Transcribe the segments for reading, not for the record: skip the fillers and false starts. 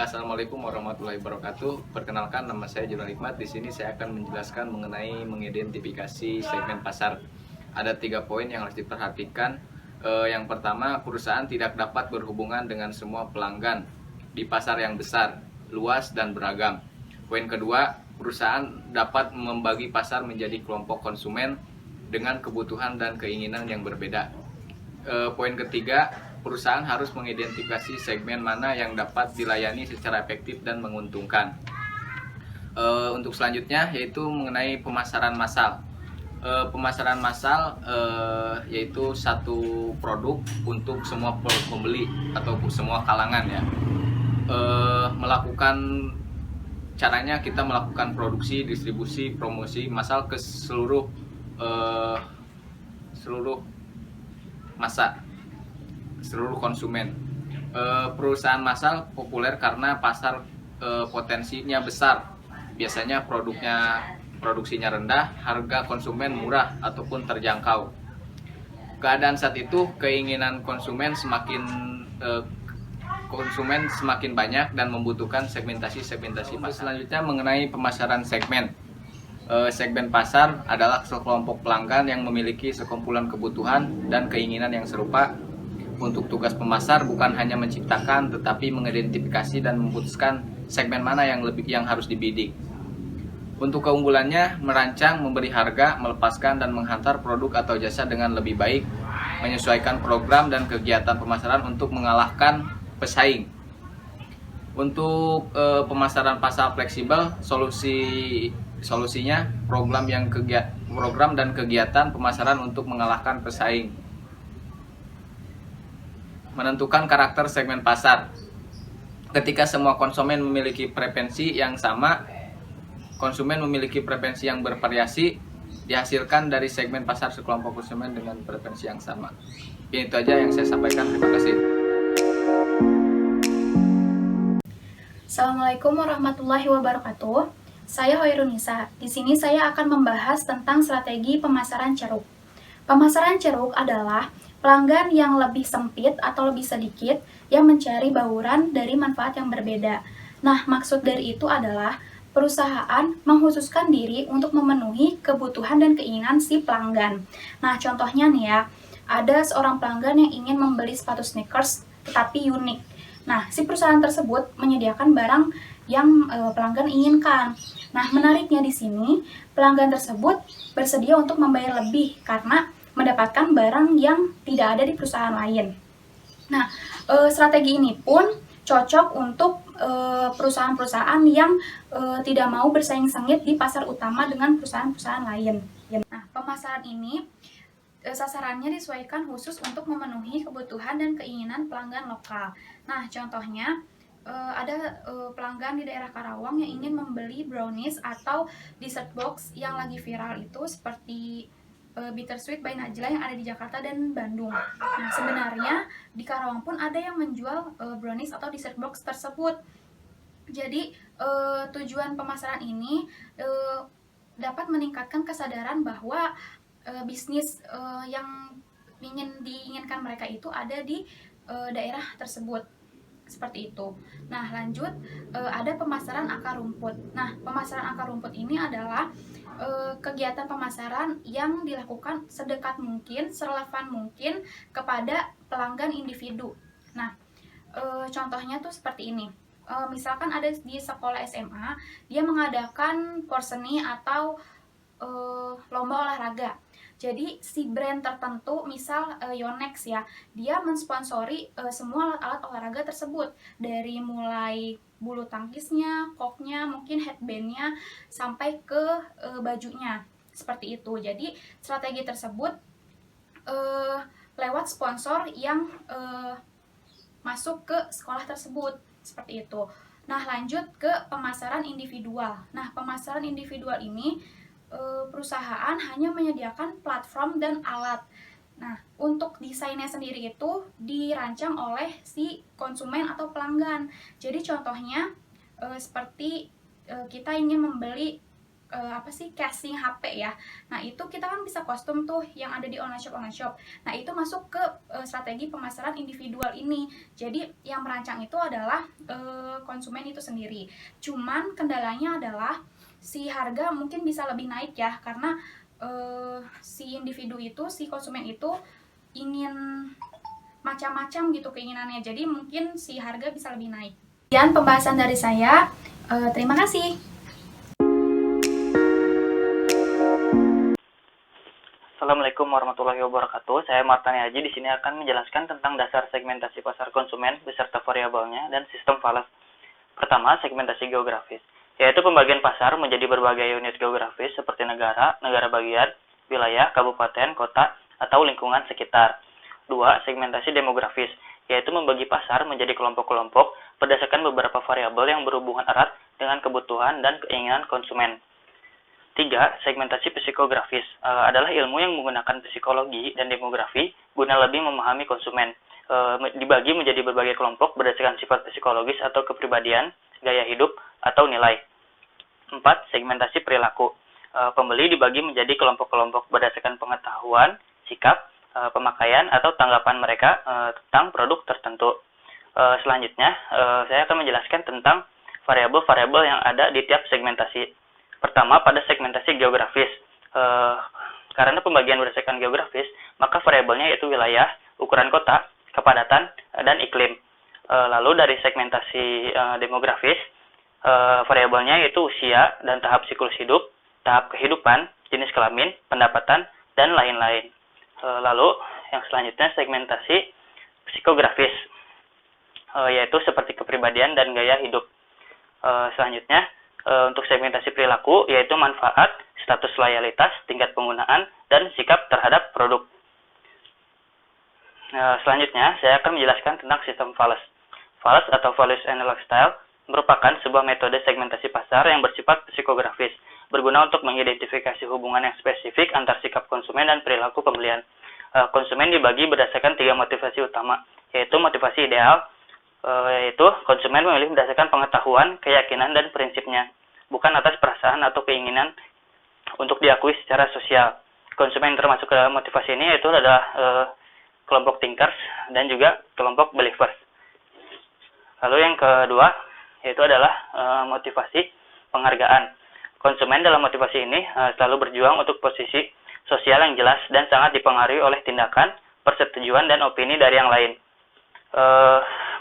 Assalamualaikum warahmatullahi wabarakatuh. Perkenalkan, nama saya Jonal Hikmat. Di sini saya akan menjelaskan mengenai mengidentifikasi segmen pasar. Ada 3 poin yang harus diperhatikan. Yang pertama, perusahaan tidak dapat berhubungan dengan semua pelanggan di pasar yang besar, luas, dan beragam. Poin kedua, perusahaan dapat membagi pasar menjadi kelompok konsumen dengan kebutuhan dan keinginan yang berbeda. Poin ketiga, perusahaan harus mengidentifikasi segmen mana yang dapat dilayani secara efektif dan menguntungkan. Untuk selanjutnya yaitu mengenai pemasaran massal. Pemasaran massal yaitu satu produk untuk semua pembeli atau semua kalangan ya. Caranya kita melakukan produksi, distribusi, promosi massal ke seluruh massa, seluruh konsumen. Perusahaan massal populer karena pasar potensinya besar. Biasanya produksinya rendah, harga konsumen murah ataupun terjangkau. Keadaan saat itu keinginan konsumen semakin banyak dan membutuhkan segmentasi pasar. Selanjutnya mengenai pemasaran segmen. Segmen pasar adalah sekelompok pelanggan yang memiliki sekumpulan kebutuhan dan keinginan yang serupa. Untuk tugas pemasar bukan hanya menciptakan, tetapi mengidentifikasi dan memutuskan segmen mana yang harus dibidik. Untuk keunggulannya, merancang, memberi harga, melepaskan dan menghantar produk atau jasa dengan lebih baik, menyesuaikan program dan kegiatan pemasaran untuk mengalahkan pesaing. Untuk pemasaran pasar fleksibel, solusinya program dan kegiatan pemasaran untuk mengalahkan pesaing. Menentukan karakter segmen pasar. Ketika semua konsumen memiliki preferensi yang sama, konsumen memiliki preferensi yang bervariasi, dihasilkan dari segmen pasar sekelompok konsumen dengan preferensi yang sama. Itu aja yang saya sampaikan. Terima kasih. Assalamualaikum warahmatullahi wabarakatuh. Saya Hoirunisa. Di sini saya akan membahas tentang strategi pemasaran ceruk. Pemasaran ceruk adalah pelanggan yang lebih sempit atau lebih sedikit yang mencari bauran dari manfaat yang berbeda. Nah, maksud dari itu adalah perusahaan mengkhususkan diri untuk memenuhi kebutuhan dan keinginan si pelanggan. Nah, contohnya nih ya, ada seorang pelanggan yang ingin membeli sepatu sneakers tetapi unik. Nah, si perusahaan tersebut menyediakan barang yang pelanggan inginkan. Nah, menariknya di sini, pelanggan tersebut bersedia untuk membayar lebih karena mendapatkan barang yang tidak ada di perusahaan lain. Nah, strategi ini pun cocok untuk perusahaan-perusahaan yang tidak mau bersaing sengit di pasar utama dengan perusahaan-perusahaaan lain. Nah, pemasaran ini sasarannya disesuaikan khusus untuk memenuhi kebutuhan dan keinginan pelanggan lokal. Nah, contohnya ada pelanggan di daerah Karawang yang ingin membeli brownies atau dessert box yang lagi viral itu seperti Bittersweet by Najla yang ada di Jakarta dan Bandung. Nah, sebenarnya di Karawang pun ada yang menjual brownies atau dessert box tersebut. Jadi, tujuan pemasaran ini dapat meningkatkan kesadaran bahwa bisnis yang diinginkan mereka itu ada di daerah tersebut. Seperti itu. Nah, lanjut, ada pemasaran akar rumput. Nah, pemasaran akar rumput ini adalah kegiatan pemasaran yang dilakukan sedekat mungkin, serelevan mungkin kepada pelanggan individu. Nah, contohnya tuh seperti ini. Misalkan ada di sekolah SMA, dia mengadakan porseni atau lomba olahraga. Jadi si brand tertentu, misal Yonex ya, dia mensponsori semua alat olahraga tersebut, dari mulai bulu tangkisnya, koknya, mungkin headbandnya, sampai ke bajunya, seperti itu. Jadi strategi tersebut lewat sponsor yang masuk ke sekolah tersebut, seperti itu. Nah, lanjut ke pemasaran individual. Nah, pemasaran individual ini perusahaan hanya menyediakan platform dan alat. Nah, untuk desainnya sendiri itu dirancang oleh si konsumen atau pelanggan. Jadi contohnya seperti kita ingin membeli casing HP ya. Nah, itu kita kan bisa kostum tuh yang ada di online shop. Nah, itu masuk ke strategi pemasaran individual ini. Jadi yang merancang itu adalah konsumen itu sendiri. Cuman kendalanya adalah si harga mungkin bisa lebih naik ya, karena si individu itu, si konsumen itu ingin macam-macam gitu keinginannya. Jadi mungkin si harga bisa lebih naik. Sekian pembahasan dari saya. Terima kasih. Assalamualaikum warahmatullahi wabarakatuh. Saya Martani Haji di sini akan menjelaskan tentang dasar segmentasi pasar konsumen beserta variabelnya dan sistem falas. Pertama, segmentasi geografis, yaitu pembagian pasar menjadi berbagai unit geografis seperti negara, negara bagian, wilayah, kabupaten, kota, atau lingkungan sekitar. Dua, segmentasi demografis, yaitu membagi pasar menjadi kelompok-kelompok berdasarkan beberapa variabel yang berhubungan erat dengan kebutuhan dan keinginan konsumen. Tiga, segmentasi psikografis adalah ilmu yang menggunakan psikologi dan demografi guna lebih memahami konsumen. Dibagi menjadi berbagai kelompok berdasarkan sifat psikologis atau kepribadian, gaya hidup, atau nilai. Empat, segmentasi perilaku. Pembeli dibagi menjadi kelompok-kelompok berdasarkan pengetahuan, sikap, pemakaian, atau tanggapan mereka tentang produk tertentu. Selanjutnya, saya akan menjelaskan tentang variabel-variabel yang ada di tiap segmentasi. Pertama, pada segmentasi geografis. Karena pembagian berdasarkan geografis, maka variabelnya yaitu wilayah, ukuran kota, kepadatan, dan iklim. Lalu dari segmentasi demografis, variabelnya yaitu usia dan tahap siklus hidup, tahap kehidupan, jenis kelamin, pendapatan, dan lain-lain. Lalu yang selanjutnya segmentasi psikografis, yaitu seperti kepribadian dan gaya hidup. Selanjutnya, untuk segmentasi perilaku, yaitu manfaat, status loyalitas, tingkat penggunaan, dan sikap terhadap produk. Selanjutnya, saya akan menjelaskan tentang sistem falas. Falas atau Values Analog Style merupakan sebuah metode segmentasi pasar yang bersifat psikografis, berguna untuk mengidentifikasi hubungan yang spesifik antar sikap konsumen dan perilaku pembelian. Konsumen dibagi berdasarkan tiga motivasi utama, yaitu motivasi ideal, yaitu konsumen memilih berdasarkan pengetahuan, keyakinan, dan prinsipnya, bukan atas perasaan atau keinginan untuk diakui secara sosial. Konsumen yang termasuk ke dalam motivasi ini yaitu adalah kelompok thinkers dan juga kelompok believers. Lalu yang kedua yaitu adalah motivasi penghargaan. Konsumen dalam motivasi ini selalu berjuang untuk posisi sosial yang jelas dan sangat dipengaruhi oleh tindakan, persetujuan, dan opini dari yang lain.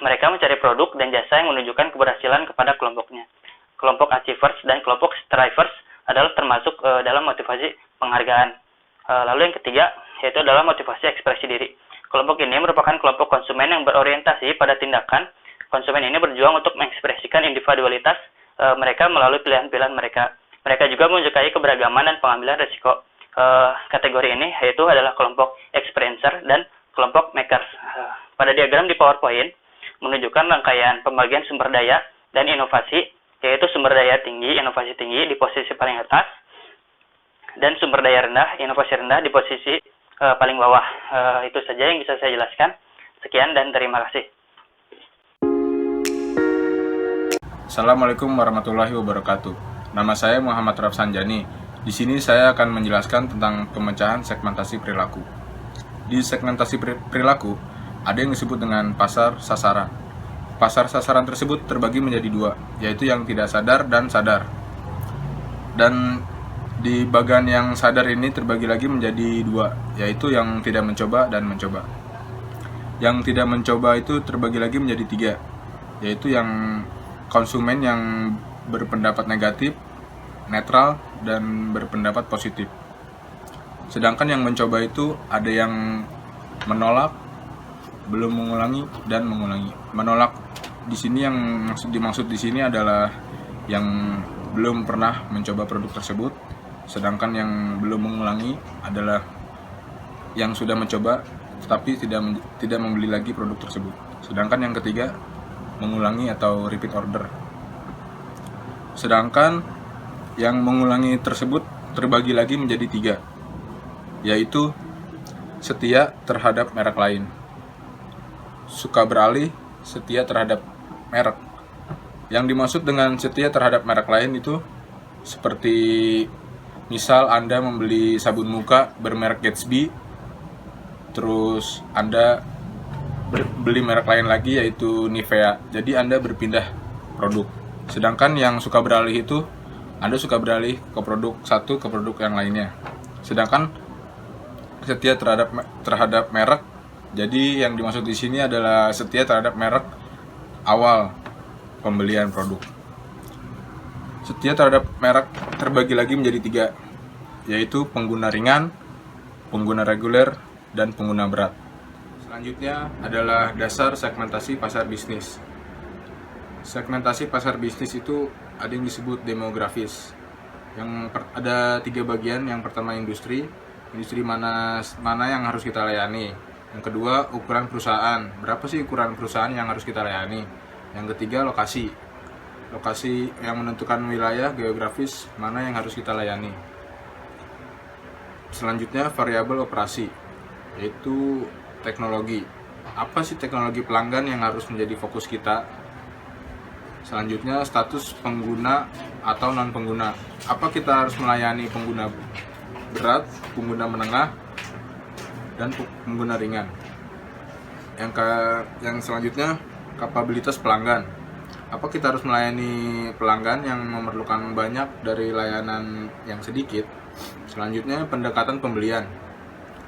Mereka mencari produk dan jasa yang menunjukkan keberhasilan kepada kelompoknya. Kelompok achievers dan kelompok strivers adalah termasuk dalam motivasi penghargaan. Lalu yang ketiga yaitu adalah motivasi ekspresi diri. Kelompok ini merupakan kelompok konsumen yang berorientasi pada tindakan. Konsumen ini berjuang untuk mengekspresikan individualitas mereka melalui pilihan-pilihan mereka. Mereka juga menyukai keberagaman dan pengambilan risiko. Kategori ini yaitu adalah kelompok experiencer dan kelompok makers. Pada diagram di PowerPoint menunjukkan rangkaian pembagian sumber daya dan inovasi, yaitu sumber daya tinggi, inovasi tinggi di posisi paling atas, dan sumber daya rendah, inovasi rendah di posisi paling bawah. Itu saja yang bisa saya jelaskan. Sekian dan terima kasih. Assalamualaikum warahmatullahi wabarakatuh. Nama saya Muhammad Rafsanjani. Di sini saya akan menjelaskan tentang pemecahan segmentasi perilaku. Di segmentasi perilaku, ada yang disebut dengan pasar sasaran. Pasar sasaran tersebut terbagi menjadi dua, yaitu yang tidak sadar dan sadar. Dan di bagian yang sadar ini terbagi lagi menjadi dua, yaitu yang tidak mencoba dan mencoba. Yang tidak mencoba itu terbagi lagi menjadi tiga, yaitu yang konsumen yang berpendapat negatif, netral, dan berpendapat positif. Sedangkan yang mencoba itu ada yang menolak, belum mengulangi, dan mengulangi. Menolak di sini yang dimaksud di sini adalah yang belum pernah mencoba produk tersebut, sedangkan yang belum mengulangi adalah yang sudah mencoba tetapi tidak membeli lagi produk tersebut. Sedangkan yang ketiga mengulangi atau repeat order. Sedangkan yang mengulangi tersebut terbagi lagi menjadi tiga, yaitu setia terhadap merek lain, suka beralih, setia terhadap merek. Yang dimaksud dengan setia terhadap merek lain itu Seperti misal Anda membeli sabun muka bermerek Gatsby, terus Anda beli merek lain lagi yaitu Nivea. Jadi Anda berpindah produk. Sedangkan yang suka beralih itu Anda suka beralih ke produk satu ke produk yang lainnya. Sedangkan setia terhadap merek. Jadi yang dimaksud di sini adalah setia terhadap merek awal pembelian produk. Setia terhadap merek terbagi lagi menjadi 3, yaitu pengguna ringan, pengguna reguler, dan pengguna berat. Selanjutnya adalah dasar segmentasi pasar bisnis. Segmentasi pasar bisnis itu ada yang disebut demografis. Ada 3 bagian. Yang pertama industri mana yang harus kita layani. Yang kedua ukuran perusahaan, berapa sih ukuran perusahaan yang harus kita layani. Yang ketiga lokasi yang menentukan wilayah geografis mana yang harus kita layani. Selanjutnya variabel operasi, yaitu teknologi. Apa sih teknologi pelanggan yang harus menjadi fokus kita? Selanjutnya status pengguna atau non pengguna. Apa kita harus melayani pengguna berat, pengguna menengah, dan pengguna ringan. Yang selanjutnya kapabilitas pelanggan. Apa kita harus melayani pelanggan yang memerlukan banyak dari layanan yang sedikit? Selanjutnya pendekatan pembelian.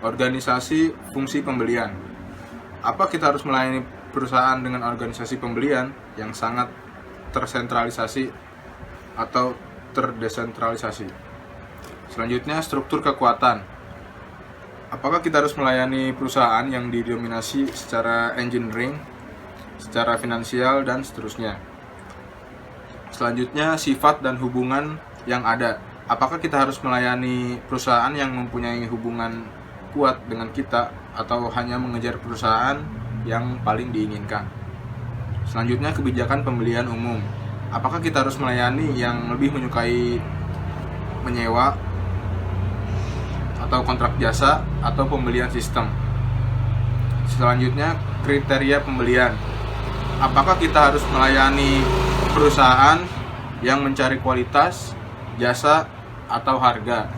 Organisasi fungsi pembelian. Apa kita harus melayani perusahaan dengan organisasi pembelian yang sangat tersentralisasi atau terdesentralisasi? Selanjutnya struktur kekuatan. Apakah kita harus melayani perusahaan yang didominasi secara engineering, secara finansial, dan seterusnya? Selanjutnya sifat dan hubungan yang ada. Apakah kita harus melayani perusahaan yang mempunyai hubungan kuat dengan kita atau hanya mengejar perusahaan yang paling diinginkan? Selanjutnya kebijakan pembelian umum. Apakah kita harus melayani yang lebih menyukai menyewa atau kontrak jasa atau pembelian sistem? Selanjutnya kriteria pembelian. Apakah kita harus melayani perusahaan yang mencari kualitas, jasa, atau harga?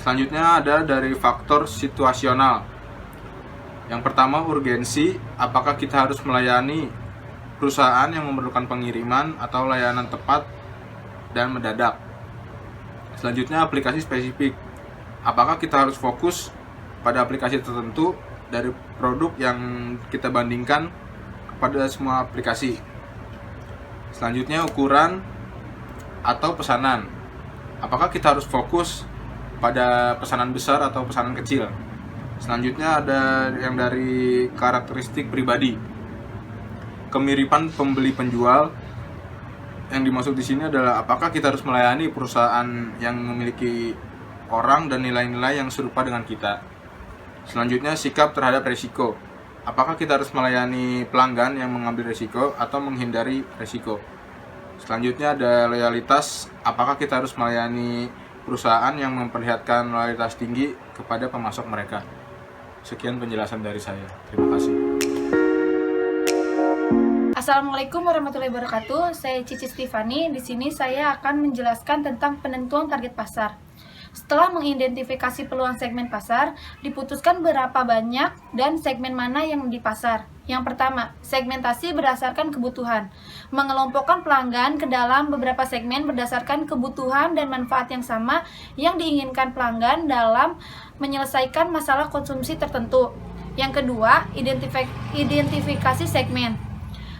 Selanjutnya ada dari faktor situasional. Yang pertama urgensi. Apakah kita harus melayani perusahaan yang memerlukan pengiriman atau layanan tepat dan mendadak? Selanjutnya aplikasi spesifik. Apakah kita harus fokus pada aplikasi tertentu dari produk yang kita bandingkan kepada semua aplikasi? Selanjutnya ukuran atau pesanan. Apakah kita harus fokus pada pesanan besar atau pesanan kecil? Selanjutnya ada yang dari karakteristik pribadi. Kemiripan pembeli penjual. Yang dimaksud di sini adalah apakah kita harus melayani perusahaan yang memiliki orang dan nilai-nilai yang serupa dengan kita. Selanjutnya sikap terhadap risiko. Apakah kita harus melayani pelanggan yang mengambil risiko atau menghindari risiko? Selanjutnya ada loyalitas. Apakah kita harus melayani perusahaan yang memperlihatkan loyalitas tinggi kepada pemasok mereka? Sekian penjelasan dari saya. Terima kasih. Assalamualaikum warahmatullahi wabarakatuh. Saya Cici Stefani. Di sini saya akan menjelaskan tentang penentuan target pasar. Setelah mengidentifikasi peluang segmen pasar, diputuskan berapa banyak dan segmen mana yang di pasar. Yang pertama, segmentasi berdasarkan kebutuhan. Mengelompokkan pelanggan ke dalam beberapa segmen berdasarkan kebutuhan dan manfaat yang sama yang diinginkan pelanggan dalam menyelesaikan masalah konsumsi tertentu. Yang kedua, identifikasi segmen.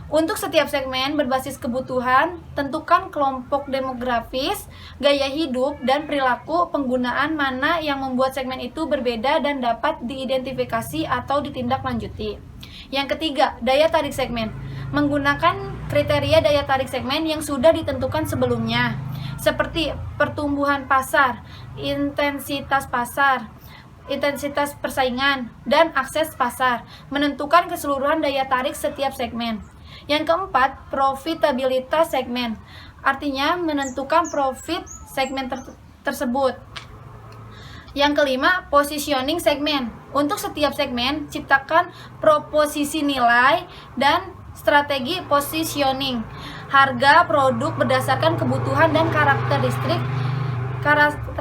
Untuk setiap segmen berbasis kebutuhan, tentukan kelompok demografis, gaya hidup, dan perilaku penggunaan mana yang membuat segmen itu berbeda dan dapat diidentifikasi atau ditindaklanjuti. Yang ketiga, daya tarik segmen. Menggunakan kriteria daya tarik segmen yang sudah ditentukan sebelumnya, seperti pertumbuhan pasar, intensitas persaingan, dan akses pasar, menentukan keseluruhan daya tarik setiap segmen. Yang keempat, profitabilitas segmen, artinya menentukan profit segmen tersebut. Yang kelima, positioning segmen. Untuk setiap segmen, ciptakan proposisi nilai dan strategi positioning. harga produk berdasarkan kebutuhan dan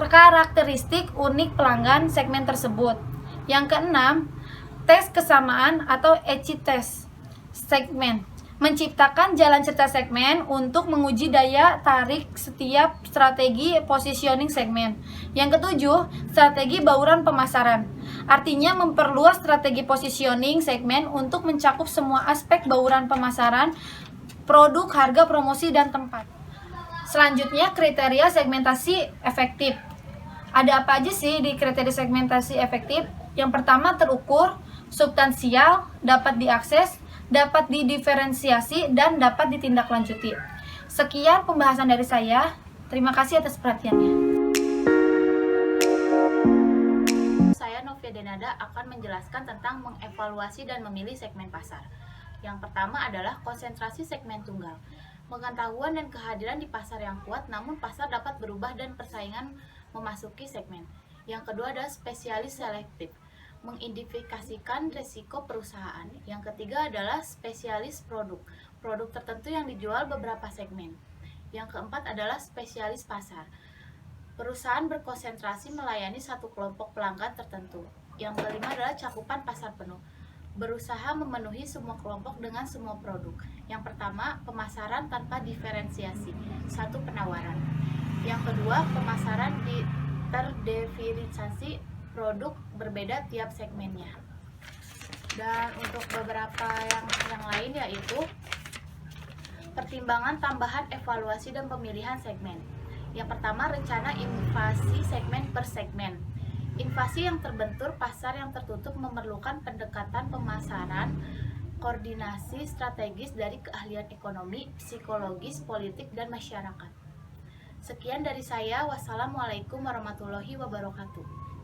karakteristik unik pelanggan segmen tersebut. Yang keenam, tes kesamaan atau ECI test segmen. Menciptakan jalan cerita segmen untuk menguji daya tarik setiap strategi positioning segmen. Yang ketujuh, strategi bauran pemasaran. Artinya memperluas strategi positioning segmen untuk mencakup semua aspek bauran pemasaran, produk, harga, promosi, dan tempat. Selanjutnya, kriteria segmentasi efektif. Ada apa aja sih di kriteria segmentasi efektif? Yang pertama, terukur, substansial, dapat diakses, dapat didiferensiasi, dan dapat ditindaklanjuti. Sekian pembahasan dari saya. Terima kasih atas perhatiannya. Saya Novia Denada akan menjelaskan tentang mengevaluasi dan memilih segmen pasar. Yang pertama adalah konsentrasi segmen tunggal. Pengetahuan dan kehadiran di pasar yang kuat, namun pasar dapat berubah dan persaingan memasuki segmen. Yang kedua adalah spesialis selektif, mengidentifikasikan risiko perusahaan. Yang ketiga adalah spesialis produk, produk tertentu yang dijual beberapa segmen. Yang keempat adalah spesialis pasar, perusahaan berkonsentrasi melayani satu kelompok pelanggan tertentu. Yang kelima adalah cakupan pasar penuh, berusaha memenuhi semua kelompok dengan semua produk. Yang pertama, pemasaran tanpa diferensiasi, satu penawaran. Yang kedua, pemasaran terdiferensiasi, produk berbeda tiap segmennya. Dan untuk beberapa yang lain yaitu pertimbangan tambahan evaluasi dan pemilihan segmen. Yang pertama, rencana invasi segmen per segmen. Invasi yang terbentur pasar yang tertutup memerlukan pendekatan pemasaran, koordinasi strategis dari keahlian ekonomi, psikologis, politik, dan masyarakat. Sekian dari saya. Wassalamualaikum warahmatullahi wabarakatuh.